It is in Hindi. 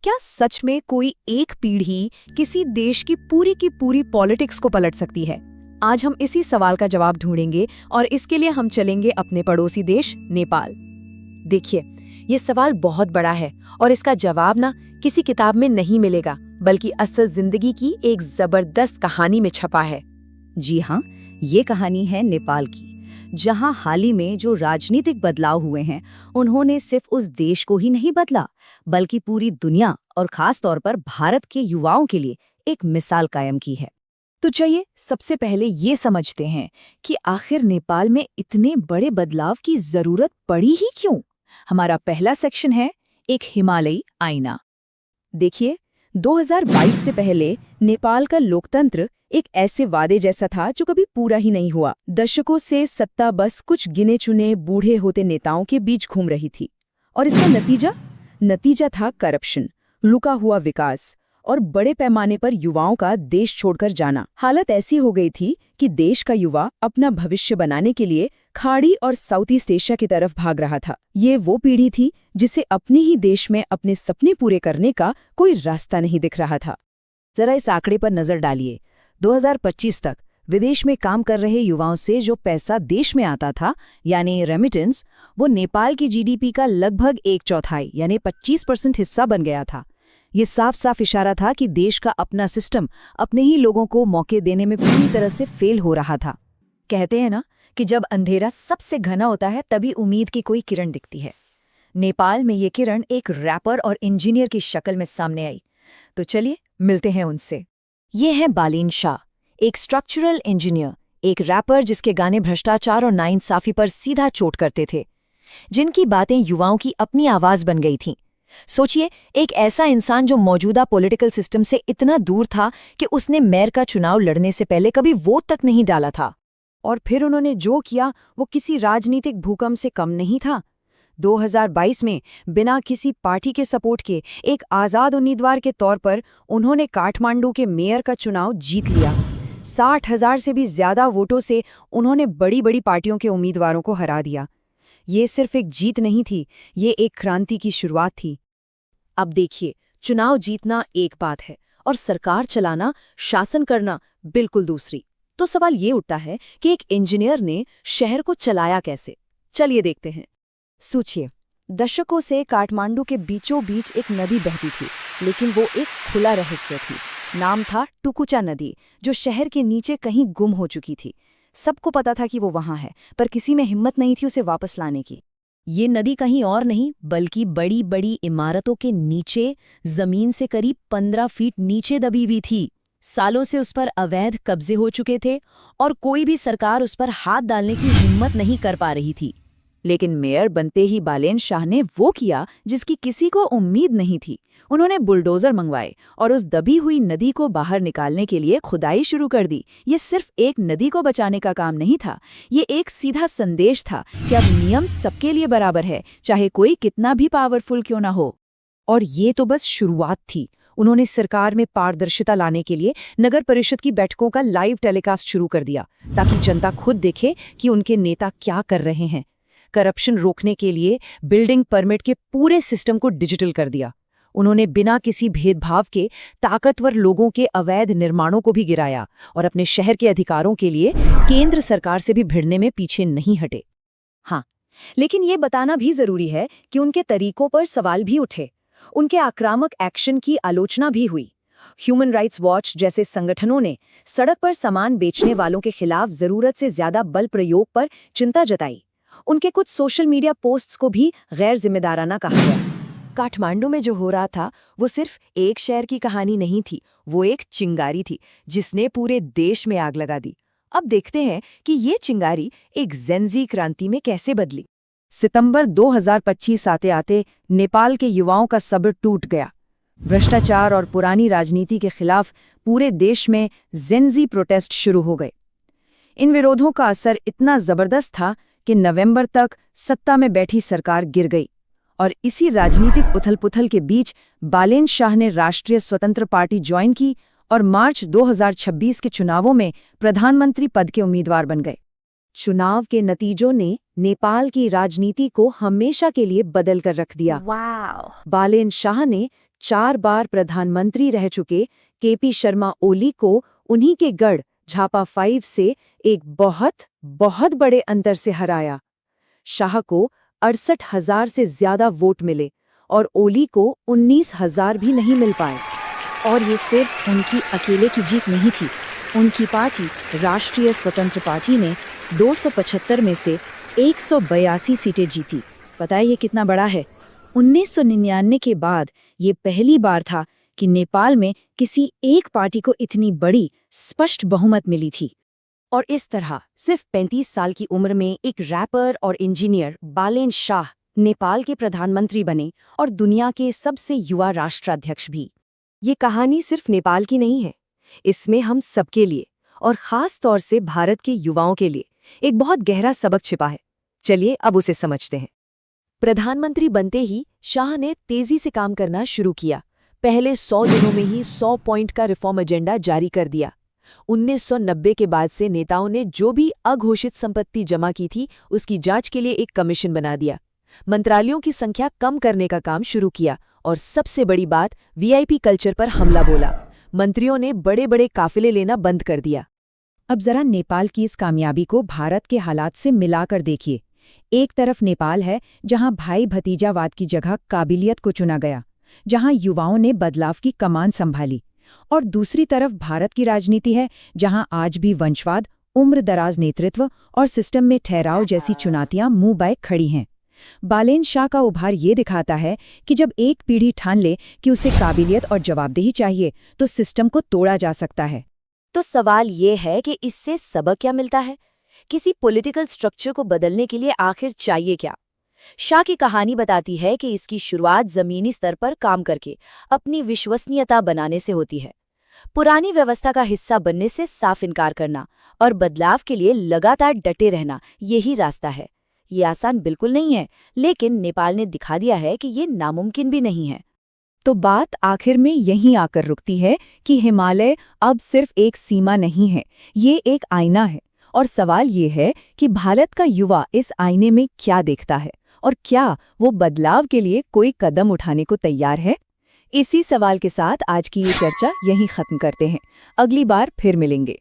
क्या सच में कोई एक पीढ़ी किसी देश की पूरी पॉलिटिक्स को पलट सकती है? आज हम इसी सवाल का जवाब ढूंढेंगे और इसके लिए हम चलेंगे अपने पड़ोसी देश नेपाल। देखिए, ये सवाल बहुत बड़ा है और इसका जवाब ना किसी किताब में नहीं मिलेगा, बल्कि असल जिंदगी की एक जबरदस्त कहानी में छपा है। जी हाँ, ये कहानी है नेपाल की, जहां हाल ही में जो राजनीतिक बदलाव हुए हैं उन्होंने सिर्फ उस देश को ही नहीं बदला, बल्कि पूरी दुनिया और खास तौर पर भारत के युवाओं के लिए एक मिसाल कायम की है। तो चलिए सबसे पहले ये समझते हैं कि आखिर नेपाल में इतने बड़े बदलाव की जरूरत पड़ी ही क्यों। हमारा पहला सेक्शन है एक हिमालयी आईना। देखिए, 2022 से पहले नेपाल का लोकतंत्र एक ऐसे वादे जैसा था जो कभी पूरा ही नहीं हुआ। दशकों से सत्ता बस कुछ गिने चुने बूढ़े होते नेताओं के बीच घूम रही थी, और इसका नतीजा था करप्शन, रुका हुआ विकास और बड़े पैमाने पर युवाओं का देश छोड़कर जाना। हालत ऐसी हो गई थी कि देश का युवा अपना भविष्य बनाने के लिए खाड़ी और साउथ ईस्ट एशिया की तरफ भाग रहा था। ये वो पीढ़ी थी जिसे अपने ही देश में अपने सपने पूरे करने का कोई रास्ता नहीं दिख रहा था। जरा इस आंकड़े पर नजर डालिए। 2025 तक विदेश में काम कर रहे युवाओं से जो पैसा देश में आता था, यानी रेमिटेंस, वो नेपाल की जीडीपी का लगभग 1/4 यानी 25% हिस्सा बन गया था। ये साफ साफ इशारा था कि देश का अपना सिस्टम अपने ही लोगों को मौके देने में पूरी तरह से फेल हो रहा था। कहते हैं ना कि जब अंधेरा सबसे घना होता है तभी उम्मीद की कोई किरण दिखती है। नेपाल में ये किरण एक रैपर और इंजीनियर की शक्ल में सामने आई। तो चलिए मिलते हैं उनसे। ये है बालेन शाह, एक स्ट्रक्चरल इंजीनियर, एक रैपर जिसके गाने भ्रष्टाचार और नाइंसाफी पर सीधा चोट करते थे, जिनकी बातें युवाओं की अपनी आवाज बन गई थीं। सोचिए, एक ऐसा इंसान जो मौजूदा पॉलिटिकल सिस्टम से इतना दूर था कि उसने मेयर का चुनाव लड़ने से पहले कभी वोट तक नहीं डाला था। और फिर उन्होंने जो किया वो किसी राजनीतिक भूकंप से कम नहीं था। 2022 में बिना किसी पार्टी के सपोर्ट के एक आज़ाद उम्मीदवार के तौर पर उन्होंने काठमांडू के मेयर का चुनाव जीत लिया। 60,000 से भी ज्यादा वोटों से उन्होंने बड़ी बड़ी पार्टियों के उम्मीदवारों को हरा दिया। ये सिर्फ एक जीत नहीं थी, ये एक क्रांति की शुरुआत थी। अब देखिए, चुनाव जीतना एक बात है और सरकार चलाना, शासन करना बिल्कुल दूसरी। तो सवाल ये उठता है कि एक इंजीनियर ने शहर को चलाया कैसे। चलिए देखते हैं। सोचिए, दशकों से काठमांडू के बीचों बीच एक नदी बहती थी, लेकिन वो एक खुला रहस्य थी। नाम था टुकुचा नदी, जो शहर के नीचे कहीं गुम हो चुकी थी। सबको पता था कि वो वहां है, पर किसी में हिम्मत नहीं थी उसे वापस लाने की। ये नदी कहीं और नहीं बल्कि बड़ी बड़ी इमारतों के नीचे, जमीन से करीब 15 फीट नीचे दबी हुई थी। सालों से उस पर अवैध कब्जे हो चुके थे और कोई भी सरकार उस पर हाथ डालने की हिम्मत नहीं कर पा रही थी। लेकिन मेयर बनते ही बालेन शाह ने वो किया जिसकी किसी को उम्मीद नहीं थी। उन्होंने बुलडोजर मंगवाए और उस दबी हुई नदी को बाहर निकालने के लिए खुदाई शुरू कर दी। ये सिर्फ एक नदी को बचाने का काम नहीं था, ये एक सीधा संदेश था कि अब नियम सबके लिए बराबर है, चाहे कोई कितना भी पावरफुल क्यों ना हो। और ये तो बस शुरुआत थी। उन्होंने सरकार में पारदर्शिता लाने के लिए नगर परिषद की बैठकों का लाइव टेलीकास्ट शुरू कर दिया, ताकि जनता खुद देखे कि उनके नेता क्या कर रहे हैं। करप्शन रोकने के लिए बिल्डिंग परमिट के पूरे सिस्टम को डिजिटल कर दिया। उन्होंने बिना किसी भेदभाव के ताकतवर लोगों के अवैध निर्माणों को भी गिराया और अपने शहर के अधिकारों के लिए केंद्र सरकार से भी भिड़ने में पीछे नहीं हटे। हाँ, लेकिन ये बताना भी जरूरी है कि उनके तरीकों पर सवाल भी उठे। उनके आक्रामक एक्शन की आलोचना भी हुई। ह्यूमन राइट्स वॉच जैसे संगठनों ने सड़क पर सामान बेचने वालों के खिलाफ जरूरत से ज्यादा बल प्रयोग पर चिंता जताई। उनके कुछ सोशल मीडिया पोस्ट्स को भी गैर जिम्मेदाराना कहा गया। काठमांडू में जो हो रहा था वो सिर्फ एक शहर की कहानी नहीं थी, वो एक चिंगारी थी जिसने पूरे देश में आग लगा दी। अब देखते हैं कि ये चिंगारी एक जेनजी क्रांति में कैसे बदली। सितंबर 2025 आते आते नेपाल के युवाओं का सब्र टूट गया। भ्रष्टाचार और पुरानी राजनीति के खिलाफ पूरे देश में जेनजी प्रोटेस्ट शुरू हो गए। इन विरोधों का असर इतना जबरदस्त था कि नवंबर तक सत्ता में बैठी सरकार गिर गई। और इसी राजनीतिक उथल-पुथल के बीच बालेन शाह ने राष्ट्रीय स्वतंत्र पार्टी ज्वाइन की और मार्च 2026 के चुनावों में प्रधानमंत्री पद के उम्मीदवार बन गए। चुनाव के नतीजों ने नेपाल की राजनीति को हमेशा के लिए बदल कर रख दिया। वाह! बालेन शाह ने 4 बार प्रधानमंत्री रह चुके केपी शर्मा ओली को उन्हीं के गढ़ झापा 5 से एक बहुत बड़े अंतर से हराया। शाह को 68,000 से ज्यादा वोट मिले और ओली को 19,000 भी नहीं मिल पाए। और ये सिर्फ उनकी अकेले की जीत नहीं थी। उनकी पार्टी राष्ट्रीय स्वतंत्र पार्टी ने 275 में से 182 सीटें जीती। पता है ये कितना बड़ा है? 1999 के बाद ये पहली बार था कि नेपाल में किसी एक पार्टी को इतनी बड़ी स्पष्ट बहुमत मिली थी। और इस तरह सिर्फ 35 साल की उम्र में एक रैपर और इंजीनियर बालेन शाह नेपाल के प्रधानमंत्री बने और दुनिया के सबसे युवा राष्ट्राध्यक्ष भी। ये कहानी सिर्फ नेपाल की नहीं है, इसमें हम सबके लिए और खास तौर से भारत के युवाओं के लिए एक बहुत गहरा सबक छिपा है। चलिए अब उसे समझते हैं। प्रधानमंत्री बनते ही शाह ने तेजी से काम करना शुरू किया। पहले 100 दिनों में ही 100 पॉइंट का रिफॉर्म एजेंडा जारी कर दिया। 1990 के बाद से नेताओं ने जो भी अघोषित संपत्ति जमा की थी उसकी जांच के लिए एक कमीशन बना दिया। मंत्रालयों की संख्या कम करने का काम शुरू किया और सबसे बड़ी बात, वीआईपी कल्चर पर हमला बोला। मंत्रियों ने बड़े बड़े काफिले लेना बंद कर दिया। अब जरा नेपाल की इस कामयाबी को भारत के हालात से मिलाकर देखिए। एक तरफ नेपाल है जहां भाई भतीजावाद की जगह काबिलियत को चुना गया, जहां युवाओं ने बदलाव की कमान संभाली, और दूसरी तरफ भारत की राजनीति है जहां आज भी वंशवाद, उम्रदराज नेतृत्व और सिस्टम में ठहराव जैसी चुनौतियां मुंह बाय खड़ी हैं। बालेन शाह का उभार ये दिखाता है कि जब एक पीढ़ी ठान ले कि उसे काबिलियत और जवाबदेही चाहिए तो सिस्टम को तोड़ा जा सकता है। तो सवाल ये है कि इससे सबक क्या मिलता है? किसी पॉलिटिकल स्ट्रक्चर को बदलने के लिए आखिर चाहिए क्या? शाह की कहानी बताती है कि इसकी शुरुआत जमीनी स्तर पर काम करके अपनी विश्वसनीयता बनाने से होती है। पुरानी व्यवस्था का हिस्सा बनने से साफ इनकार करना और बदलाव के लिए लगातार डटे रहना, यही रास्ता है। ये आसान बिल्कुल नहीं है, लेकिन नेपाल ने दिखा दिया है कि ये नामुमकिन भी नहीं है। तो बात आखिर में यहीं आकर रुकती है कि हिमालय अब सिर्फ एक सीमा नहीं है, ये एक आईना है। और सवाल ये है कि भारत का युवा इस आईने में क्या देखता है और क्या वो बदलाव के लिए कोई कदम उठाने को तैयार है? इसी सवाल के साथ आज की ये चर्चा यहीं खत्म करते हैं। अगली बार फिर मिलेंगे।